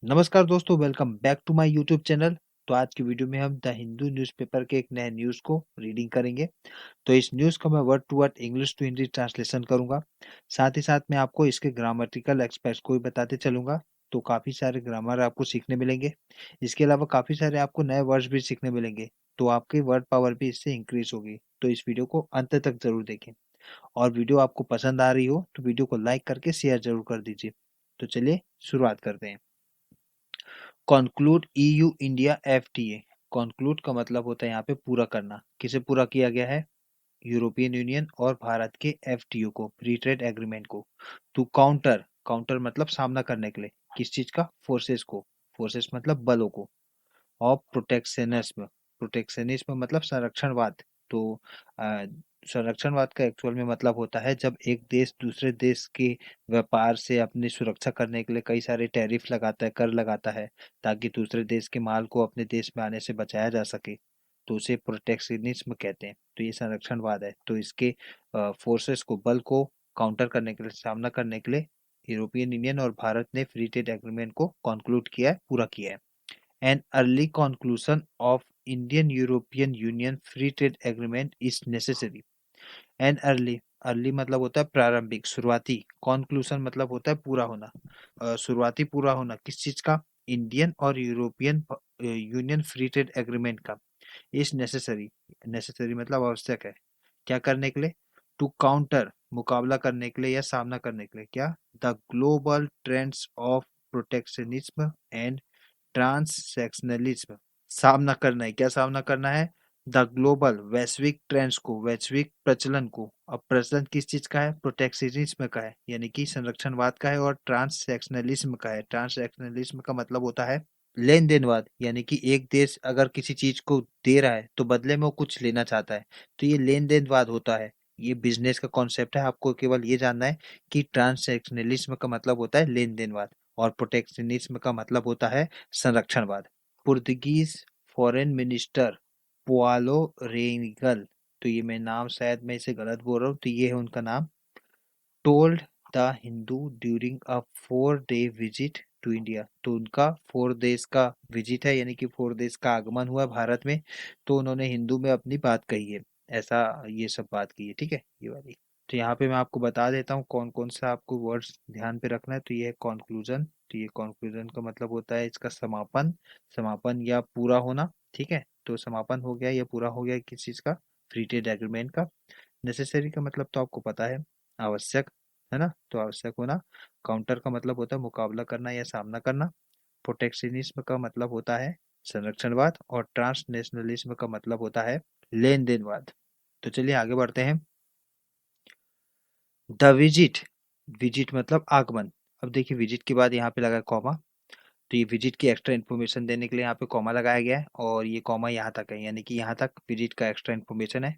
नमस्कार दोस्तों, welcome back to my YouTube channel. तो आज की वीडियो में हम द हिंदू न्यूज़पेपर के एक नए न्यूज़ को रीडिंग करेंगे। तो इस न्यूज़ का मैं word to word English to Hindi translation करूंगा। साथ ही साथ मैं आपको इसके ग्रामेटिकल एक्सपेक्ट्स को भी बताते चलूंगा। तो काफ़ी सारे ग्रामर आपको सीखने मिलेंगे। इसके अलावा काफ़ी सारे आपको नए वर्ड्स भी सीखने मिलेंगे। तो आपकी वर्ड पावर भी इससे इंक्रीज होगी। तो इस वीडियो को अंत तक जरूर देखें। और वीडियो आपको पसंद आ रही हो तो वीडियो को लाइक करके शेयर जरूर कर दीजिए। तो चलिए शुरुआत करते हैं। Conclude EU India FTA. Conclude का मतलब होता है यहाँ पे पूरा करना। किसे पूरा किया गया है? यूरोपियन यूनियन और भारत के एफटीओ को, फ्री ट्रेड एग्रीमेंट को। टू काउंटर, काउंटर मतलब सामना करने के लिए। किस चीज का? फोर्सेस को। फोर्सेस मतलब बलों को। ऑफ प्रोटेक्शनिज्म, प्रोटेक्शनिज्म मतलब संरक्षणवाद। तो अ, संरक्षणवाद का एक्चुअल में मतलब होता है जब एक देश दूसरे देश के व्यापार से अपनी सुरक्षा करने के लिए कई सारे टैरिफ लगाता है, कर लगाता है, ताकि दूसरे देश के माल को अपने देश में आने से बचाया जा सके। तो उसे प्रोटेक्शनिज्म कहते हैं। तो ये संरक्षणवाद है। तो इसके फोर्सेस को, बल को काउंटर करने के लिए, सामना करने के लिए यूरोपियन यूनियन और भारत ने फ्री ट्रेड एग्रीमेंट को कॉन्क्लूड किया है, पूरा किया है। An early conclusion of Indian-European Union Free Trade Agreement is necessary. An early, early मतलब होता है प्रारंभिक, शुरुआती। Conclusion मतलब होता है पूरा होना। शुरुआती पूरा होना किस चीज का? इंडियन और European union free trade agreement का। इज नेसेसरी, नेसेसरी मतलब आवश्यक है। क्या करने के लिए? टू काउंटर, मुकाबला करने के लिए या सामना करने के लिए। क्या? The global trends of protectionism and transactionalism. सामना करना है। क्या सामना करना है? द ग्लोबल, वैश्विक ट्रेंड्स को, वैश्विक प्रचलन को। अब प्रचलन किस चीज का है? प्रोटेक्शनिज्म का है, यानी कि संरक्षणवाद का है। और ट्रांससेक्शनलिज्म का है। ट्रांससेक्शनलिज्म का मतलब होता है लेन देनवाद, यानी कि एक देश अगर किसी चीज को दे रहा है तो बदले में वो कुछ लेना चाहता है। तो ये लेन देनवाद होता है। ये बिजनेस का कॉन्सेप्ट है। आपको केवल ये जानना है कि ट्रांससेक्शनलिज्म का मतलब होता है लेन देनवाद और प्रोटेक्शनिज्म का मतलब होता है संरक्षणवाद। पुर्तगीज फॉरेन मिनिस्टर पुआलो रेनिगल, तो ये मैं नाम शायद मैं इसे गलत बोल रहा हूँ, तो ये है उनका नाम। Told the Hindu during a 4 day visit to India, तो उनका 4 डेज का विजिट है, यानी कि 4 डेज का आगमन हुआ भारत में। तो उन्होंने हिंदू में अपनी बात कही है। ऐसा ये सब बात की है, ठीक है, ये वाली। तो यहाँ पे मैं आपको बता देता हूँ कौन कौन सा आपको वर्ड्स ध्यान पे रखना है। तो ये है कॉन्क्लूजन। तो ये कॉन्क्लूजन का मतलब होता है इसका समापन, समापन या पूरा होना, ठीक है। तो समापन हो गया या पूरा हो गया किस चीज का? फ्री ट्रेड एग्रीमेंट का। नेसेसरी का मतलब तो आपको पता है, आवश्यक, है ना। तो आवश्यक होना। काउंटर का मतलब होता है मुकाबला करना या सामना करना। प्रोटेक्शनिज्म का मतलब होता है संरक्षणवाद। और ट्रांसनेशनलिज्म का मतलब होता है लेन देनवाद। तो चलिए आगे बढ़ते हैं। द विजिट, विजिट मतलब आगमन। अब देखिए विजिट के बाद यहाँ पे लगा कॉमा। तो ये विजिट की एक्स्ट्रा इन्फॉर्मेशन देने के लिए यहाँ पे कॉमा लगाया गया है। और ये कॉमा यहाँ तक है, यानी कि यहाँ तक विजिट का एक्स्ट्रा इन्फॉर्मेशन है।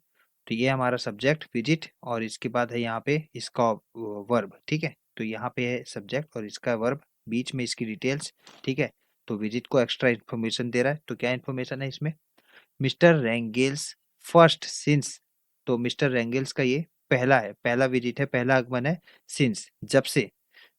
तो ये हमारा सब्जेक्ट विजिट, और इसके बाद है यहाँ पे इसका वर्ब, ठीक है। तो यहाँ पे है सब्जेक्ट और इसका वर्ब, बीच में इसकी डिटेल्स, ठीक है। तो विजिट को एक्स्ट्रा इन्फॉर्मेशन दे रहा है। तो क्या इन्फॉर्मेशन है इसमें? मिस्टर रेंगेल्स फर्स्ट सिंस, तो मिस्टर रेंगेल्स का ये पहला है, पहला विजिट है, पहला आगमन है। सिंस, जब से।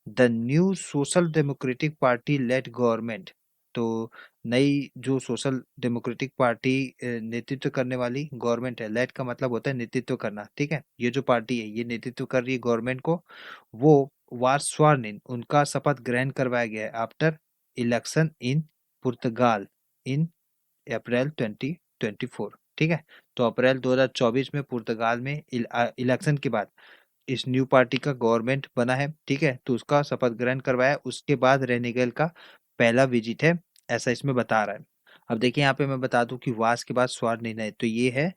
The new social democratic party lead government, तो नई जो सोशल डेमोक्रेटिक पार्टी नेतृत्व करने वाली गवर्नमेंट है। लेड का मतलब होता है नेतृत्व करना, ठीक है। ये जो पार्टी है ये नेतृत्व कर रही है गवर्नमेंट को। वो वाज स्वर्न इन, उनका शपथ ग्रहण करवाया गया है आफ्टर इलेक्शन इन पुर्तगाल इन अप्रैल 2024, ठीक है। तो अप्रैल 2024 में पुर्तगाल में इलेक्शन के बाद इस न्यू पार्टी का गवर्नमेंट बना है, ठीक है। तो उसका शपथ ग्रहण करवाया, उसके बाद रेनेगल का पहला विजिट है, ऐसा इसमें बता रहा है। अब देखिए यहाँ पे मैं बता दूं कि वास के बाद स्वर्ण इन है, तो ये है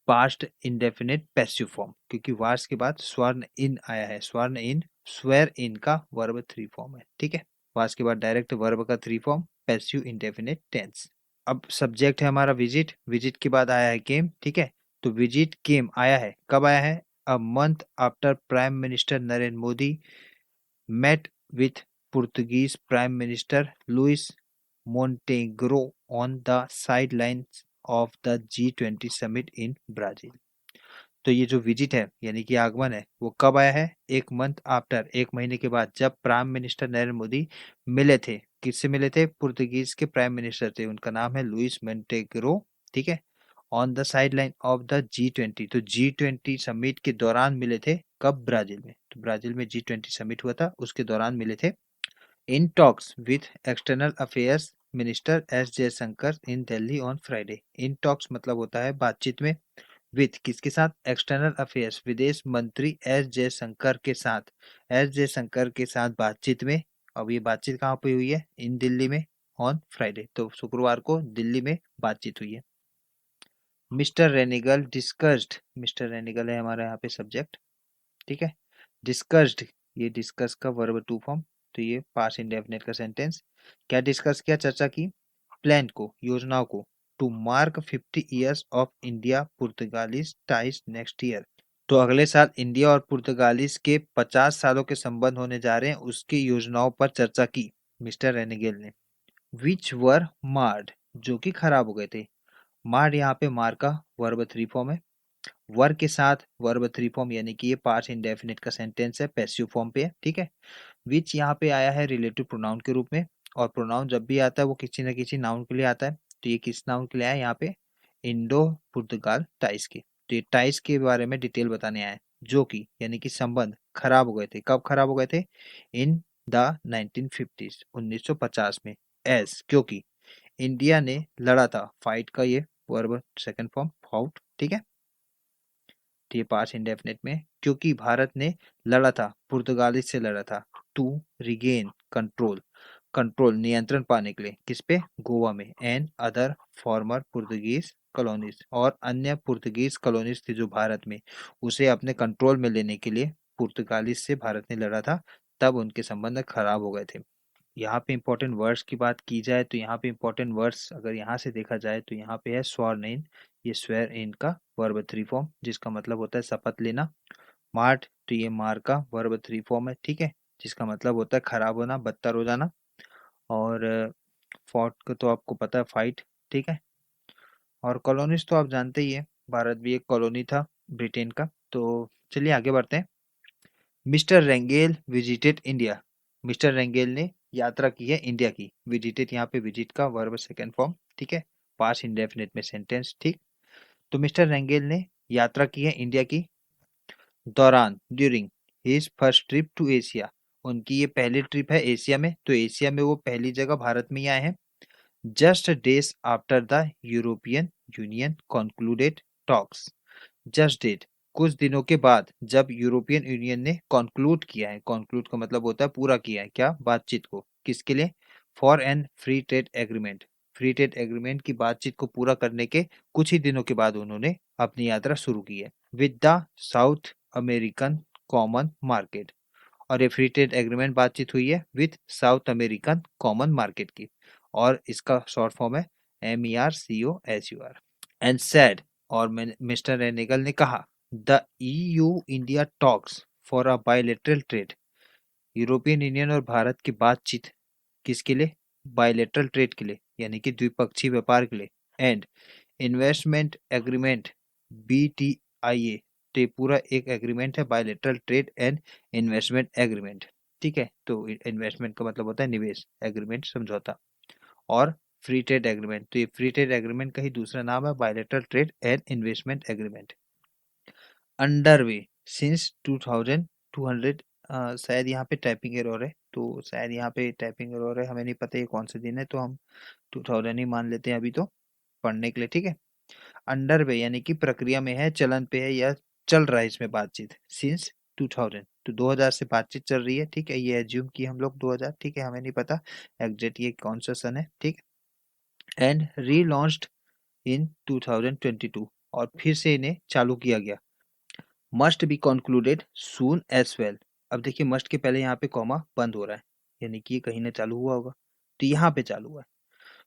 पास्ट इंडेफिनिट पैसिव फॉर्म, क्योंकि वास के बाद स्वर्ण इन आया है। स्वर्ण इन, स्वेर इन का वर्ब 3 फॉर्म है, ठीक है। वास के बाद डायरेक्ट वर्ब का 3 फॉर्म, पैसिव इंडेफिनिट टेंस। अब सब्जेक्ट है हमारा विजिट, विजिट के बाद आया है केम, ठीक है। तो विजिट केम आया है, कब आया है? A month after prime minister Narendra Modi met with Portuguese Prime Minister Luis Montenegro on the sidelines of the G20 summit in Brazil। तो ये जो विजिट है यानी कि आगमन है वो कब आया है? एक मंथ आफ्टर, एक महीने के बाद, जब प्राइम मिनिस्टर नरेंद्र मोदी मिले थे किससे मिले थे? पुर्तगीज के प्राइम मिनिस्टर थे, उनका नाम है लुइस मोंटेग्रो, ठीक है। On the side line of the G20, तो G20 समिट के दौरान मिले थे, कब? ब्राजील में। तो ब्राजील में G20 समिट हुआ था, उसके दौरान मिले थे। In talks with external affairs minister S Jaishankar in Delhi on Friday. In talks मतलब होता है बातचीत में, विथ किसके साथ? एक्सटर्नल अफेयर्स, विदेश मंत्री एस जयशंकर के साथ। एस जयशंकर के साथ बातचीत में। अब ये बातचीत कहाँ पे हुई है? इन दिल्ली में, ऑन फ्राइडे, तो शुक्रवार को दिल्ली में बातचीत हुई है। मिस्टर रेनिगल डिस्कस्ड, मिस्टर रेनिगल है हमारा यहाँ पे सब्जेक्ट, ठीक है। डिस्कस्ड, ये डिस्कस का वर्ब टू फॉर्म, तो ये पास्ट इंडेफिनिट का सेंटेंस। क्या डिस्कस किया? चर्चा की। प्लान को, योजनाओं को। To mark 50 years of India Portuguese ties next year, तो अगले साल इंडिया और पुर्तगालीज के 50 सालों के संबंध होने जा रहे हैं, उसकी योजनाओं पर चर्चा की मिस्टर रेनिगेल ने। विच वर मार्ड, जो कि खराब हो गए थे। मार्ड यहाँ पे मार का वर्ब थ्री फॉर्म है, वर के साथ वर्ब थ्री फॉर्म, यानी कि ये पास्ट इंडेफिनिट का सेंटेंस है, पैसिव फॉर्म पे है, ठीक है। विच यहाँ पे आया है रिलेटिव प्रोनाउन के रूप में, और प्रोनाउन जब भी आता है वो किसी न किसी नाउन के लिए आता है। तो ये किस नाउन के लिए आया है यहाँ पे? इंडो पुर्तगाल टाइज के। तो ये टाइज के बारे में डिटेल बताने आया है, जो कि यानी कि संबंध खराब हो गए थे। कब खराब हो गए थे? इन द 1950s, 1950 में। एस, क्योंकि इंडिया ने लड़ा था, फाइट का ये वर्ब सेकंड फॉर्म, फाउट, ठीक है। तो ये पास्ट इंडेफिनिट में, क्योंकि भारत ने लड़ा था, पुर्तगाली से लड़ा था। टू रिगेन कंट्रोल, कंट्रोल नियंत्रण पाने के लिए, किस पे? गोवा में। And other farmer Portuguese colonies, और अन्य पुर्तगीज कॉलोनीज थी जो भारत में, उसे अपने कंट्रोल में लेने के लिए पुर्तगाली से भारत ने लड़ा था, तब उनके संबंध खराब हो गए थे। यहाँ पे इंपॉर्टेंट वर्ड्स की बात की जाए तो यहाँ पे इंपॉर्टेंट वर्ड्स अगर यहाँ से देखा जाए तो यहाँ पे है स्वर्न, ये स्वेर इन का वर्ब थ्री फॉर्म, जिसका मतलब होता है शपथ लेना। मार्ट, तो ये मार का वर्ब थ्री फॉर्म है, ठीक है, जिसका मतलब होता है खराब होना, बदतर हो जाना। और फॉट का तो आपको पता है, फाइट, ठीक है। और कॉलोनीज तो आप जानते ही है, भारत भी एक कॉलोनी था ब्रिटेन का। तो चलिए आगे बढ़ते हैं। Mister रेंगेल visited India, mister Rangel ने यात्रा की है इंडिया की। विजिटेड यहाँ पे विजिट का वर्ब सेकंड फॉर्म, ठीक है, पास्ट इंडेफिनिट में सेंटेंस, ठीक। तो मिस्टर रेंगेल ने यात्रा की है इंडिया की दौरान, during his first trip to Asia, उनकी ये पहली ट्रिप है एशिया में, तो एशिया में वो पहली जगह भारत में ही आए हैं। Just days after the European Union concluded talks, just date, कुछ दिनों के बाद, जब यूरोपियन यूनियन ने कॉन्क्लूड किया है, कॉन्क्लूड का मतलब होता है पूरा किया है, क्या? बातचीत को, किसके लिए? For an free trade agreement, free trade agreement की बातचीत को पूरा करने के कुछ ही दिनों के बाद उन्होंने अपनी यात्रा शुरू की है, with the south American common market. और ये फ्री ट्रेड एग्रीमेंट बातचीत हुई है with south American common market की, और इसका शॉर्ट फॉर्म है MERCOSUR। एंड सेड, और मिस्टर रेनेगल ने कहा, the EU India talks for a bilateral trade, European union और भारत की बातचीत किसके लिए? बायलेटरल ट्रेड के लिए, यानी कि द्विपक्षीय व्यापार के लिए। एंड इन्वेस्टमेंट एग्रीमेंट, BTIA, तो ये पूरा एक एग्रीमेंट है, bilateral trade and investment agreement, ठीक है। तो इन्वेस्टमेंट का मतलब होता है निवेश, एग्रीमेंट समझौता, और फ्री ट्रेड एग्रीमेंट, तो ये फ्री ट्रेड एग्रीमेंट का ही दूसरा नाम है bilateral trade and investment agreement. Under way since 2200, शायद यहाँ पे टाइपिंग एरर है, तो शायद यहाँ पे टाइपिंग एरर है, हमें नहीं पता ये कौन से दिन है, तो हम 2000 ही मान लेते हैं अभी तो पढ़ने के लिए, ठीक है। अंडर वे यानी कि प्रक्रिया में है, चलन पे है, या चल रहा है इसमें बातचीत। सिंस 2000, तो 2000 से बातचीत चल रही है, ठीक है, ये एज्यूम की हम लोग 2000, ठीक है, हमें नहीं पता एग्जैक्ट ये कौन सा सन है, ठीक। एंड रीलॉन्च्ड इन 2022, और फिर से इन्हें चालू किया गया। Must be concluded soon as well, अब देखिए मस्ट के पहले यहाँ पे कॉमा बंद हो रहा है, यानी कि ये कहीं ना चालू हुआ होगा, तो यहाँ पे चालू हुआ है।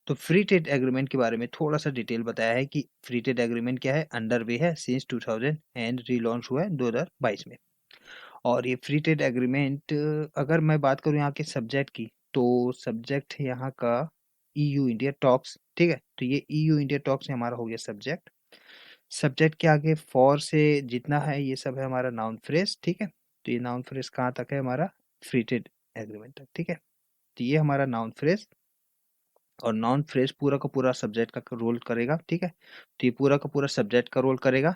तो फ्री ट्रेड एग्रीमेंट के बारे में थोड़ा सा डिटेल बताया है कि फ्री ट्रेड एग्रीमेंट क्या है, अंडर वे है सिंस 2000 एंड रीलॉन्च हुआ है 2022 में। और ये फ्री ट्रेड एग्रीमेंट, अगर मैं बात करूँ यहाँ के सब्जेक्ट की, तो सब्जेक्ट है यहाँ का EU इंडिया टॉक्स, ठीक है। तो ये EU इंडिया टॉक्स हमारा हो गया सब्जेक्ट। सब्जेक्ट के आगे फॉर से जितना है ये सब है हमारा नाउन फ्रेज, ठीक है। तो ये नाउन फ्रेज कहाँ तक है हमारा? फ्री ट्रेड एग्रीमेंट तक, ठीक है। तो ये हमारा नाउन फ्रेज, और नाउन फ्रेज पूरा का पूरा सब्जेक्ट का रोल करेगा, ठीक है। तो ये पूरा का पूरा सब्जेक्ट का रोल करेगा,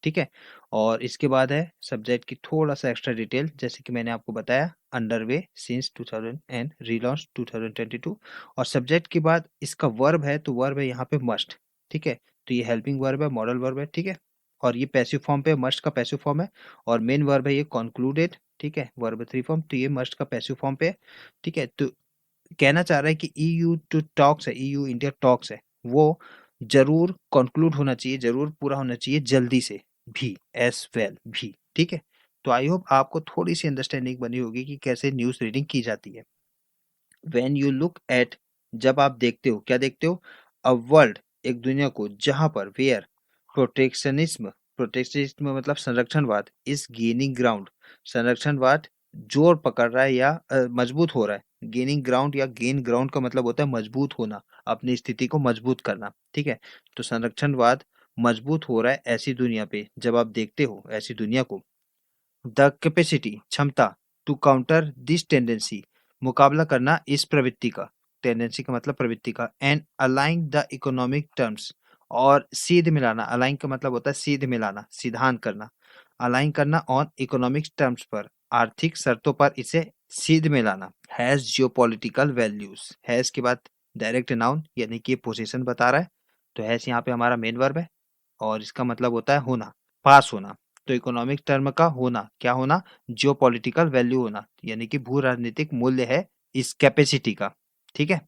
ठीक है। और इसके बाद है सब्जेक्ट की थोड़ा सा एक्स्ट्रा डिटेल, जैसे कि मैंने आपको बताया अंडरवे सिंस 2000 एंड रीलॉन्च 2022। और सब्जेक्ट के बाद इसका वर्ब है, तो वर्ब है यहाँ पे मस्ट, ठीक है। तो ये हेल्पिंग वर्ब है, मॉडल वर्ब है, ठीक है। और ये पैसिव फॉर्म पे, मस्ट का पैसिव फॉर्म है। और मेन वर्ब है ये कॉन्क्लूडेड, ठीक है, वर्ब थ्री फॉर्म, तो ये मस्ट का पैसिव फॉर्म पे है, ठीक है। तो कहना चाह रहा है कि ईयू टू टॉक्स है, ईयू इंडिया टॉक्स है, वो जरूर कंक्लूड होना चाहिए, जरूर पूरा होना चाहिए जल्दी से भी, एज वेल भी, ठीक है। तो आई होप आपको थोड़ी सी अंडरस्टैंडिंग बनी होगी कि कैसे न्यूज रीडिंग की जाती है। व्हेन यू लुक एट, जब आप देखते हो, क्या देखते हो, अ वर्ल्ड, एक दुनिया को, जहां पर वेयर प्रोटेक्शनिज्म, प्रोटेक्शनिज्म मतलब संरक्षणवाद, इज गेनिंग ग्राउंड, संरक्षणवाद जोर पकड़ रहा है या मजबूत हो रहा है। गेनिंग ग्राउंड या गेन ग्राउंड का मतलब होता है मजबूत होना, अपनी स्थिति को मजबूत करना, ठीक है। तो संरक्षणवाद मजबूत हो रहा है ऐसी दुनिया पे, जब आप देखते हो ऐसी दुनिया को, द कैपेसिटी, क्षमता, टू काउंटर दिस टेंडेंसी, मुकाबला करना इस प्रवृत्ति का, टेंडेंसी का मतलब प्रवृत्ति का, एंड अलाइंग द इकोनॉमिक टर्म्स, और सीध मिलाना, अलाइन का मतलब होता है सीध मिलाना, सिद्धांत करना, अलाइन करना ऑन इकोनॉमिक टर्म्स पर, आर्थिक शर्तों पर इसे सीध मिलाना, हैज जियोपॉलिटिकल वैल्यूज, हैज के बाद डायरेक्ट नाउन यानी कि पोजीशन बता रहा है, तो हैज यहाँ पे हमारा मेन वर्ब है, और इसका मतलब होता है होना, पास होना। तो इकोनॉमिक टर्म का होना, क्या होना, जियोपॉलिटिकल वैल्यू होना, यानी कि भू राजनीतिक मूल्य है इस कैपेसिटी का, ठीक है।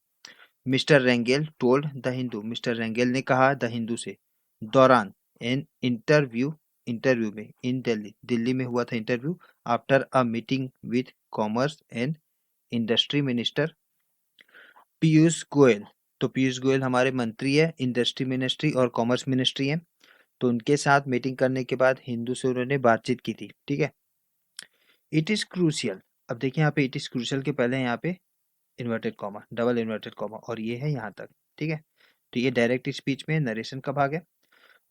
Mister Rangel told the Hindu, mister Rangel ने कहा द हिंदू से, दौरान एन इंटरव्यू, इंटरव्यू में, इन दिल्ली, दिल्ली में हुआ था interview, after a meeting with commerce and industry minister Piyush Goyal. तो पीयूष गोयल हमारे मंत्री है, इंडस्ट्री मिनिस्ट्री और कॉमर्स मिनिस्ट्री है। तो उनके साथ मीटिंग करने के बाद हिंदू से उन्होंने बातचीत की थी, ठीक है। इट इज क्रूशियल, अब देखिए यहाँ पे इट इज क्रूशियल के पहले यहाँ पे inverted comma, double inverted comma, और ये है यहाँ तक, ठीक है। तो ये डायरेक्ट स्पीच में नरेशन का भाग है,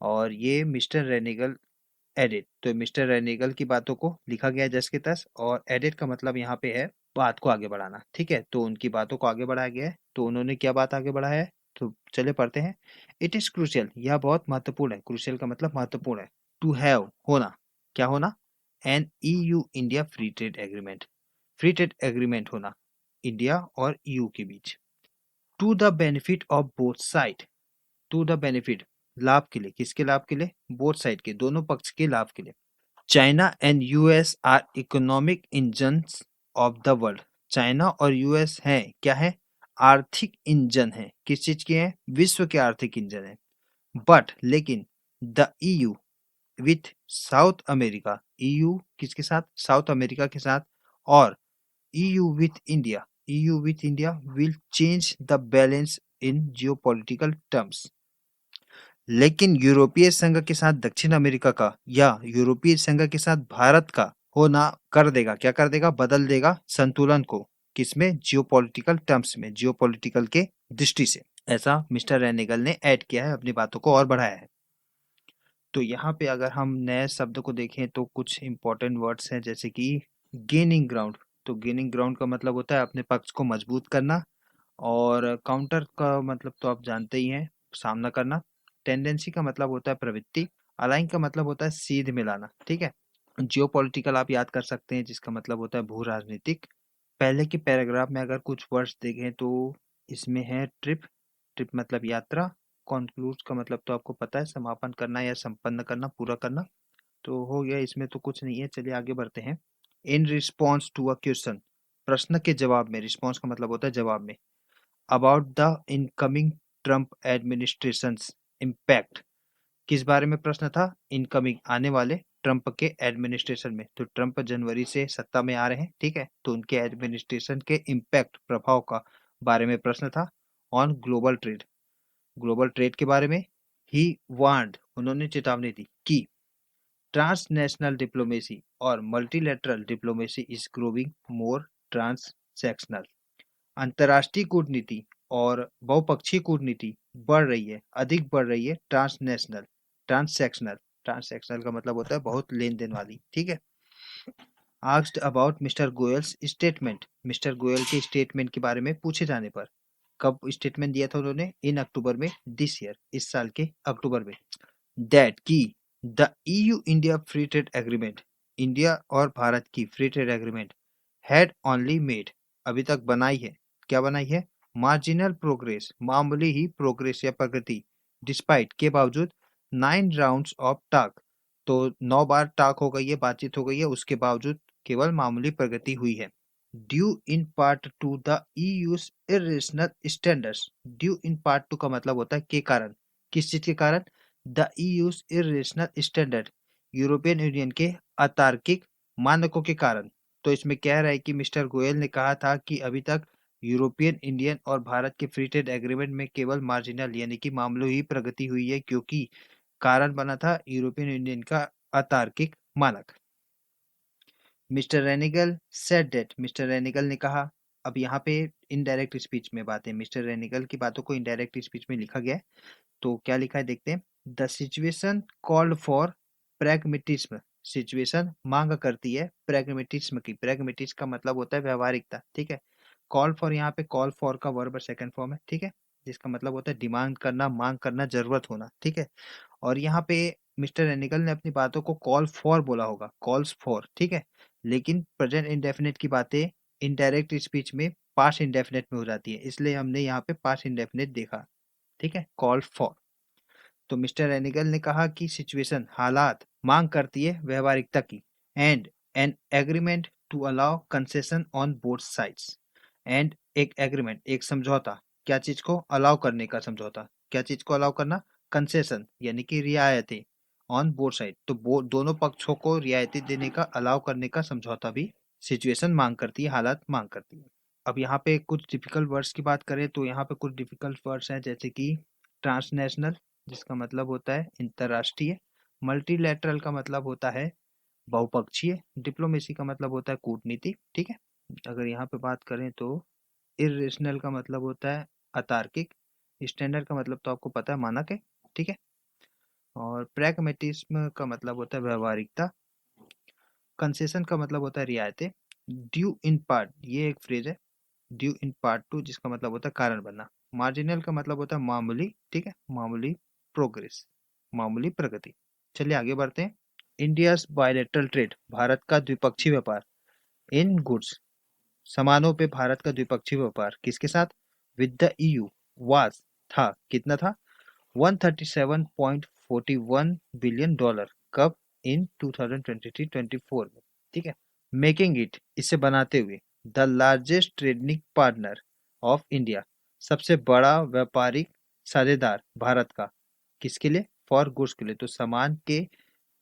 और ये मिस्टर रेनेगल एडिट, तो मिस्टर रेनेगल की बातों को लिखा गया है जस के तस, और एडिट का मतलब यहाँ पे है बात को आगे बढ़ाना, ठीक है। तो उनकी बातों को आगे बढ़ाया गया है, तो उन्होंने क्या बात आगे बढ़ाया है, तो चले पढ़ते हैं। इट इज क्रूशियल, यह बहुत महत्वपूर्ण है, क्रूशियल का मतलब महत्वपूर्ण है, टू हैव, होना, क्या होना, an EU India free trade agreement, free trade agreement होना इंडिया और ईयू के बीच, to the benefit of both side, to the benefit, लाभ के लिए, किसके लाभ के लिए, बोथ साइड के, दोनों पक्ष के लाभ के लिए। China and US are economic engines of the world, China और यूएस हैं, क्या है, आर्थिक इंजन है, किस चीज के हैं, विश्व के आर्थिक इंजन है। बट लेकिन the EU with south America, EU किसके साथ, साउथ अमेरिका के साथ, और EU with India, EU with India will change the balance in geopolitical terms, लेकिन यूरोपीय संघ के साथ दक्षिण अमेरिका का, या यूरोपीय संघ के साथ भारत का होना कर देगा, क्या कर देगा, बदल देगा संतुलन को, किसमें, जियोपॉलिटिकल टर्म्स में, जियोपॉलिटिकल के दृष्टि से, ऐसा मिस्टर रेनेगल ने ऐड किया है, अपनी बातों को और बढ़ाया है। तो यहाँ पे अगर हम नए शब्द को देखें तो कुछ इंपॉर्टेंट वर्ड्स हैं, जैसे कि गेनिंग ग्राउंड, तो गेनिंग ग्राउंड का मतलब होता है अपने पक्ष को मजबूत करना, और काउंटर का मतलब तो आप जानते ही हैं, सामना करना। टेंडेंसी का मतलब होता है प्रवृत्ति। अलाइन का मतलब होता है सीध मिलाना, ठीक है। जियोपॉलिटिकल आप याद कर सकते हैं, जिसका मतलब होता है भू राजनीतिक। पहले के पैराग्राफ में अगर कुछ वर्ड्स देखें तो इसमें है ट्रिप, ट्रिप मतलब यात्रा। कॉन्क्लूड का मतलब तो आपको पता है, समापन करना या संपन्न करना, पूरा करना। तो हो गया, इसमें तो कुछ नहीं है, चलिए आगे बढ़ते हैं। In response to a question, प्रश्न के जवाब में, रिस्पॉन्स का मतलब होता है जवाब में, about the incoming Trump administrations impact, किस बारे में प्रश्न था, इनकमिंग, आने वाले, ट्रम्प के एडमिनिस्ट्रेशन में, तो ट्रम्प जनवरी से सत्ता में आ रहे हैं, ठीक है। तो उनके एडमिनिस्ट्रेशन के इम्पैक्ट, प्रभाव का बारे में प्रश्न था। On global trade, global trade के बारे में। ही वार्नड, उन्होंने चेतावनी दी कि ट्रांसनेशनल डिप्लोमेसी और multilateral diplomacy is growing more transactional, अंतर्राष्ट्रीय कूटनीति और बहुपक्षीय कूटनीति बढ़ रही है, अधिक बढ़ रही है, ट्रांसनेशनल, ट्रांससेक्शनल, ट्रांससेक्शनल का मतलब होता है बहुत लेन देन वाली, ठीक है। Asked about mister Goyal's statement, mister Goyal के स्टेटमेंट के बारे में पूछे जाने पर। कब स्टेटमेंट दिया था उन्होंने? इन अक्टूबर में, दिस ईयर, इस साल के अक्टूबर में। दैट की the EU India free trade agreement, India और भारत की free trade agreement had only made, अभी तक बनाई है, क्या बनाई है? मार्जिनल प्रोग्रेस, मामूली ही प्रोग्रेस या प्रगति, डिस्पाइट के बावजूद 9 राउंड्स ऑफ टॉक, तो 9 बार टॉक हो गई है, बातचीत हो गई है, उसके बावजूद केवल मामूली प्रगति हुई है। Due in part two the EU's irrational standards, due in part two का मतलब होता है के कारण, किस चीज के कारण? The EU's irrational standard, European union के अतार्किक मानकों के कारण। तो इसमें कह रहा है कि मिस्टर गोयल ने कहा था कि अभी तक यूरोपियन यूनियन और भारत के फ्री ट्रेड एग्रीमेंट में केवल मार्जिनल यानी कि मामूली ही प्रगति हुई है, क्योंकि कारण बना था यूरोपियन यूनियन का अतार्किक मानक। मिस्टर रेनिगल सेड दैट, मिस्टर रेनिगल ने कहा। अब यहाँ पे इनडायरेक्ट स्पीच में बातें, मिस्टर रेनिगल की बातों को इनडायरेक्ट स्पीच में लिखा गया है। तो क्या लिखा है देखते हैं। The situation called for pragmatism, situation मांग करती है प्रैग्मेटिज्म की। प्रैग्मेटिज्म का मतलब होता है व्यवहारिकता, ठीक है। कॉल फॉर, यहाँ पे कॉल फॉर का वर्ब सेकंड फॉर्म है, ठीक है, जिसका मतलब होता है डिमांड करना, मांग करना, जरूरत होना, ठीक है। और यहाँ पे मिस्टर रेनिगल ने अपनी बातों को कॉल फॉर बोला होगा, कॉल्स फॉर, ठीक है। लेकिन प्रेजेंट इंडेफिनिट की बातें इनडायरेक्ट स्पीच में पास्ट इंडेफिनिट में हो जाती है, इसलिए हमने यहाँ पे पास्ट इंडेफिनिट देखा, ठीक है, कॉल फॉर। तो मिस्टर रेनिगल ने कहा कि सिचुएशन, हालात, मांग करती है व्यवहारिकता की। And an agreement to allow concession on both sides, and एक एग्रीमेंट, एक समझौता, क्या चीज को? अलाउ करने का समझौता। क्या चीज को अलाउ करना? कंसेशन यानी कि रियायतें, ऑन बोथ साइड, तो दोनों पक्षों को रियायतें देने का, अलाउ करने का समझौता भी सिचुएशन मांग करती है, हालात मांग करती है। अब यहाँ पे कुछ डिफिकल्ट वर्ड्स की बात करें तो यहाँ पे कुछ डिफिकल्ट वर्ड्स हैं, जैसे कि ट्रांसनेशनल, जिसका मतलब होता है अंतर्राष्ट्रीय। मल्टीलैटरल का मतलब होता है बहुपक्षीय। डिप्लोमेसी का मतलब होता है कूटनीति, ठीक है। अगर यहाँ पे बात करें तो इरेशनल का मतलब होता है अतार्किक। स्टैंडर्ड का मतलब तो आपको पता है, मानक है, ठीक है। और प्रैग्मेटिज्म का मतलब होता है व्यवहारिकता। कंसेशन का मतलब होता है रियायतें। ड्यू इन पार्ट, ये एक फ्रेज है, ड्यू इन पार्ट टू, जिसका मतलब होता है कारण बनना। मार्जिनल का मतलब होता है मामूली, ठीक है, मामूली प्रोग्रेस, मामूली प्रगति। चलिए आगे बढ़ते हैं। इंडियाज बायलेटरल ट्रेड, भारत का द्विपक्षीय व्यापार। इन गुड्स, सामानों पे भारत का द्विपक्षीय व्यापार किसके साथ? विद द EU वाज, था, कितना था? 137.41 बिलियन डॉलर। कब? इन 2023-24 में, ठीक है। मेकिंग इट, इसे बनाते हुए, the largest trading partner of India, सबसे बड़ा व्यापारिक साझेदार भारत का। किसके लिए? फॉर गुड्स के लिए। तो सामान के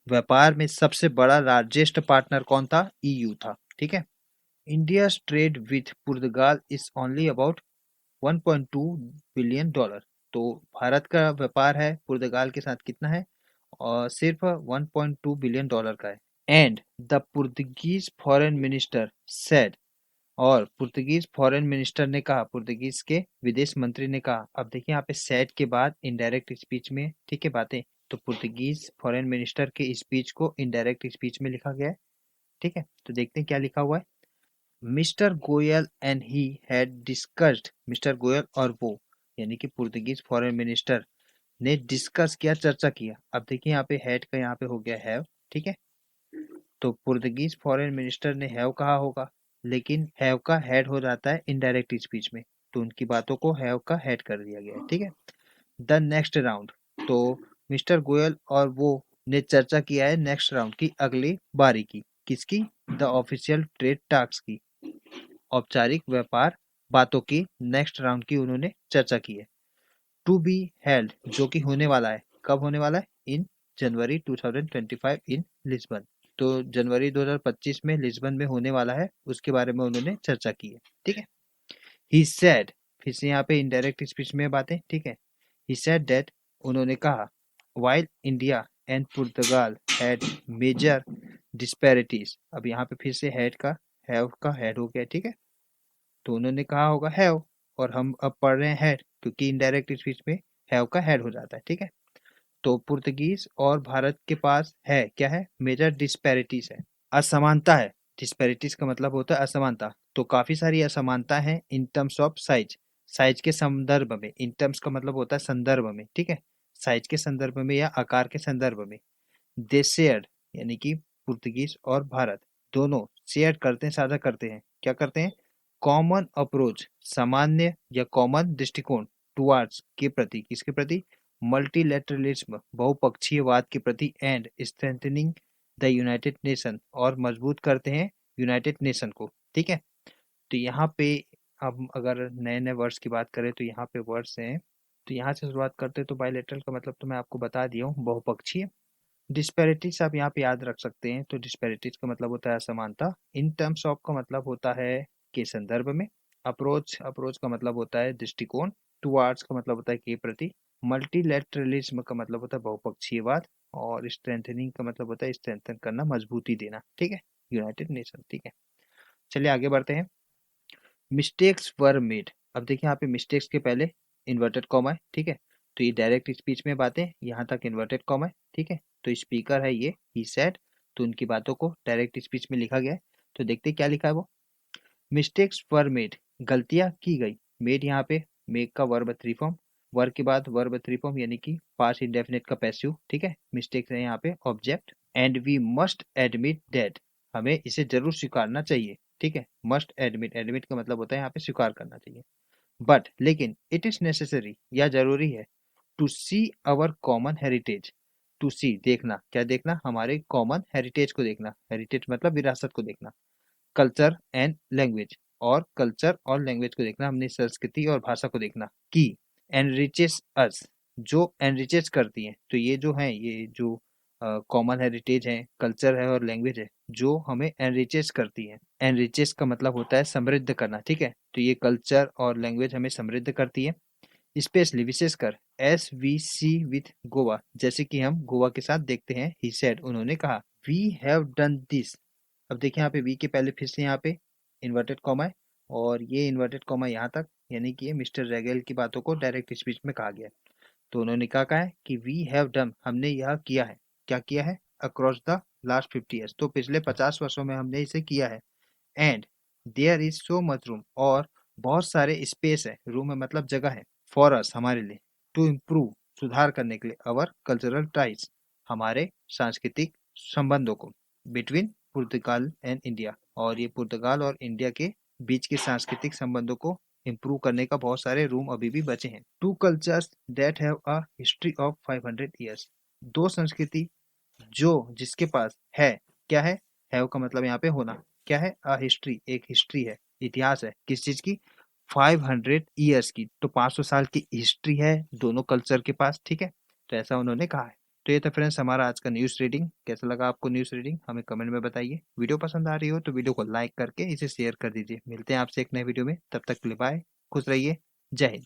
व्यापार में सबसे बड़ा लार्जेस्ट पार्टनर कौन था? EU था, ठीक है। India's trade with Portugal is only about 1.2 billion dollar. तो भारत का व्यापार है पुर्तगाल के साथ कितना है? और सिर्फ 1.2 बिलियन डॉलर का है। And the Portuguese foreign minister said, और पुर्तगीज फॉरेन मिनिस्टर ने कहा, पुर्तगीज के विदेश मंत्री ने कहा। अब देखिए यहाँ पे सेड के बाद इनडायरेक्ट स्पीच में, ठीक है, बातें, तो पुर्तगीज फॉरेन मिनिस्टर के स्पीच को इनडायरेक्ट स्पीच में लिखा गया है, ठीक है। तो देखते हैं क्या लिखा हुआ है। Mister Goyal and he had discussed, mister Goyal और वो यानी कि पुर्तगीज फॉरेन मिनिस्टर ने डिस्कस किया, चर्चा किया। अब देखिए यहाँ पे हैड का यहाँ पे हो गया हैव, ठीक है। तो पुर्तगीज फॉरेन मिनिस्टर ने हैव कहा होगा, लेकिन हैव का हेड हो जाता है इनडायरेक्ट स्पीच में, तो उनकी बातों को हैव का हेड कर दिया गया है, ठीक है। द नेक्स्ट राउंड, तो मिस्टर गोयल और वो ने चर्चा किया है नेक्स्ट राउंड की, अगली बारी की। किसकी? द ऑफिशियल ट्रेड टॉक्स की, औपचारिक व्यापार बातों की नेक्स्ट राउंड की उन्होंने चर्चा की है। टू बी हेल्ड, जो कि होने वाला है। कब होने वाला है? इन जनवरी 2025 इन लिस्बन, तो जनवरी 2025 में लिस्बन में होने वाला है, उसके बारे में उन्होंने चर्चा की है, ठीक है। ही सेड, फिर से यहाँ पे इनडायरेक्ट स्पीच में बातें, ठीक है। ही सेड दैट, उन्होंने कहा, while India and Portugal had major disparities. अब यहाँ पे फिर से हैड का हैव का हेड हो गया, ठीक है। तो उन्होंने कहा होगा हैव, और हम अब पढ़ रहे हैं हैड, क्योंकि इनडायरेक्ट स्पीच में हैव का हेड हो जाता है, ठीक है। तो पुर्तगीज और भारत के पास है क्या है? मेजर डिस्पैरिटीज है, असमानता है, डिस्पैरिटीज का मतलब होता है असमानता। तो काफी सारी असमानता है in terms of size, size के संदर्भ में। इन टर्म्स का मतलब होता है संदर्भ में, ठीक है, साइज के संदर्भ में या आकार के संदर्भ में। दे शेयर्ड यानी कि पुर्तगीज और भारत दोनों शेयर करते हैं, साझा करते हैं, क्या करते हैं, कॉमन अप्रोच, सामान्य या कॉमन दृष्टिकोण, टुवार्ड्स के प्रति, किसके प्रति, मल्टीलैटरलिज्म, बहुपक्षीयवाद के प्रति, and strengthening the United nation, और मजबूत करते हैं यूनाइटेड नेशन को, ठीक है। तो यहाँ पे हम अगर नए नए वर्ड्स की बात करें तो यहाँ पे वर्ड्स हैं, तो यहाँ से शुरुआत करते हैं। तो बायलैटरल का मतलब तो मैं आपको बता दिया हूँ, बहुपक्षीय। डिस्पैरिटीज आप यहाँ पे याद रख सकते हैं। तो डिस्पैरिटीज का मतलब होता है असमानता। इन टर्म्स ऑफ का मतलब होता है के संदर्भ में। अप्रोच, अप्रोच का मतलब होता है दृष्टिकोण। टुवार्ड्स का मतलब होता है के प्रति। मल्टीलैटरलिज्म का मतलब होता है बहुपक्षीयवाद। और स्ट्रेंथनिंग का मतलब होता है स्ट्रेंथन करना, मजबूती देना, ठीक है, यूनाइटेड नेशन, ठीक है। चलिए आगे बढ़ते हैं। Mistakes were made. अब देखिए यहाँ पे मिस्टेक्स के पहले इन्वर्टेड कॉमा है, ठीक है। तो ये डायरेक्ट स्पीच में बातें, यहाँ तक इन्वर्टेड कॉमा है, ठीक है। तो स्पीकर है ये, ही सेड, तो उनकी बातों को डायरेक्ट स्पीच में लिखा गया है। तो देखते हैं क्या लिखा है वो। मिस्टेक्स वर मेड, गलतियां की गई। मेड यहाँ पे मेक का वर्ब थ्री फॉर्म, वर्ब के बाद वर्ब थ्री फॉर्म यानी कि पास्ट इंडेफिनिट का पैसिव, ठीक है। मिस्टेक्स है यहाँ पे object. And we must admit that, हमें इसे जरूर स्वीकारना चाहिए, ठीक है। मस्ट एडमिट, एडमिट का मतलब होता है यहाँ पे स्वीकार करना चाहिए। बट लेकिन इट इज नेसेसरी, या जरूरी है, to see our common heritage. To see देखना, क्या देखना, हमारे कॉमन हेरिटेज को देखना। हेरिटेज मतलब विरासत को देखना। कल्चर एंड लैंग्वेज, और कल्चर और लैंग्वेज को देखना, हमने संस्कृति और भाषा को देखना। की एनरिचेस अस, जो एनरिचेस करती हैं। तो ये जो है, ये जो कॉमन हेरिटेज है, कल्चर है और लैंग्वेज है, जो हमें एनरिचेस करती है। एनरिचेस का मतलब होता है समृद्ध करना, ठीक है। तो ये कल्चर और लैंग्वेज हमें समृद्ध करती है। स्पेशली, विशेषकर, as we see with Goa, जैसे कि हम गोवा के साथ देखते हैं। ही सेड, उन्होंने कहा। We have done this. अब देखिए यहाँ पे वी के पहले फिर से यहाँ पे इन्वर्टेड कॉमा है, और ये इन्वर्टेड कॉमा यहाँ तक, यानी कि ये मिस्टर रेगेल की बातों को डायरेक्ट स्पीच में कहा गया है। तो उन्होंने क्या कहा है कि वी हैव डन, हमने यह किया है। क्या किया है, अक्रॉस द लास्ट 50 ईयर्स, तो पिछले 50 वर्षों में हमने इसे किया है। And there is so much room, और बहुत सारे स्पेस है, रूम है मतलब जगह है, फॉर अस, हमारे लिए, टू इम्प्रूव, सुधार करने के लिए, अवर कल्चरल टाइज, हमारे सांस्कृतिक संबंधों को, बिटवीन पुर्तगाल एंड इंडिया, और ये पुर्तगाल और इंडिया के बीच के सांस्कृतिक संबंधों को इम्प्रूव करने का बहुत सारे रूम अभी भी बचे हैं। Two cultures that have a history of 500 years, दो संस्कृति जो, जिसके पास है, क्या है, हैव का मतलब यहाँ पे होना, क्या है, अ हिस्ट्री, एक हिस्ट्री है, इतिहास है, किस चीज की, 500 ईयर्स की। तो 500 साल की हिस्ट्री है दोनों कल्चर के पास, ठीक है। तो ऐसा उन्होंने कहा है। तो ये था फ्रेंड्स हमारा आज का न्यूज़ रीडिंग। कैसा लगा आपको न्यूज़ रीडिंग, हमें कमेंट में बताइए। वीडियो पसंद आ रही हो तो वीडियो को लाइक करके इसे शेयर कर दीजिए। मिलते हैं आपसे एक नए वीडियो में, तब तक के लिए बाय, खुश रहिए, जय हिंद।